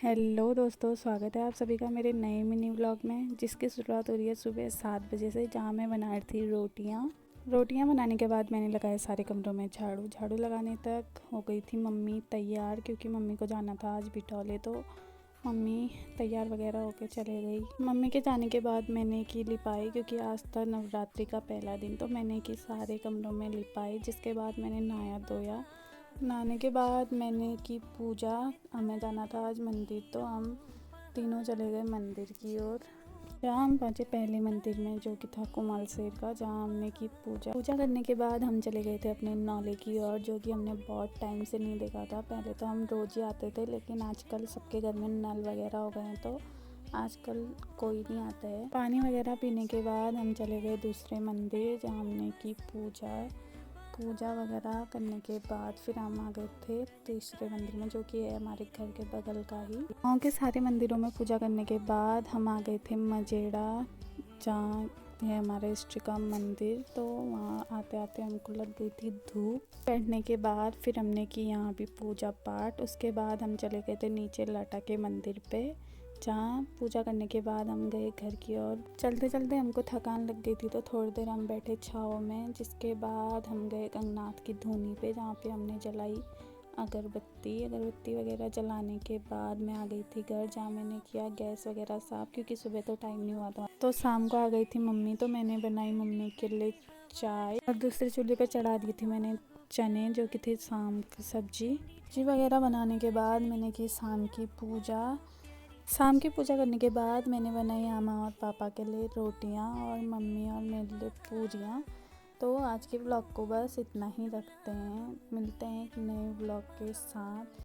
Hello दोस्तों, स्वागत है आप सभी का मेरे नए मिनी व्लॉग में, जिसकी शुरुआत हो रही है सुबह 7 बजे से, जहां मैं बना रही थी रोटियां बनाने के बाद मैंने लगाए सारे कमरों में झाड़ू लगाने तक हो गई थी मम्मी तैयार, क्योंकि मम्मी को जाना था आज बिटौले। तो मम्मी तैयार वगैरह होके चले गई। मम्मी के जाने के बाद मैंने की लिपाई, क्योंकि आज था नवरात्रि का पहला दिन। तो मैंने की सारे कमरों में लिपाई, जिसके बाद मैंने नहाया धोया। नहाने के बाद मैंने की पूजा। हमें जाना था आज मंदिर, तो हम तीनों चले गए मंदिर की ओर। जहाँ हम पहुँचे पहले मंदिर में, जो कि था कुमाल शेर का, जहाँ हमने की पूजा करने के बाद हम चले गए थे अपने नौले की ओर, जो कि हमने बहुत टाइम से नहीं देखा था। पहले तो हम रोज़ ही आते थे, लेकिन आजकल सबके घर में नल वगैरह हो गए हैं, तो आजकल कोई नहीं आता है। पानी वगैरह पीने के बाद हम चले गए दूसरे मंदिर, जहाँ हमने की पूजा वगैरह करने के बाद फिर हम आ गए थे तीसरे मंदिर में, जो कि है हमारे घर के बगल का ही। गाँव के सारे मंदिरों में पूजा करने के बाद हम आ गए थे मजेड़ा, जहाँ है हमारे इष्ट का मंदिर। तो वहाँ आते आते हमको लग गई थी धूप। बैठने के बाद फिर हमने की यहाँ भी पूजा पाठ। उसके बाद हम चले गए थे नीचे लाटा के मंदिर पे, जहाँ पूजा करने के बाद हम गए घर की ओर। चलते चलते हमको थकान लग गई थी, तो थोड़ी देर हम बैठे छाँव में। जिसके बाद हम गए गंगनाथ की धूनी पे, जहाँ पे हमने जलाई अगरबत्ती वगैरह। जलाने के बाद मैं आ गई थी घर, जहाँ मैंने किया गैस वगैरह साफ़, क्योंकि सुबह तो टाइम नहीं हुआ था। तो शाम को आ गई थी मम्मी, तो मैंने बनाई मम्मी के लिए चाय, और दूसरे चूल्हे पे चढ़ा दी थी मैंने चने, जो कि थे शाम की सब्जी वगैरह। बनाने के बाद मैंने की शाम की पूजा करने के बाद मैंने बनाई मामा और पापा के लिए रोटियां, और मम्मी और मेरे लिए पूरियां। तो आज के व्लॉग को बस इतना ही रखते हैं, मिलते हैं एक नए व्लॉग के साथ।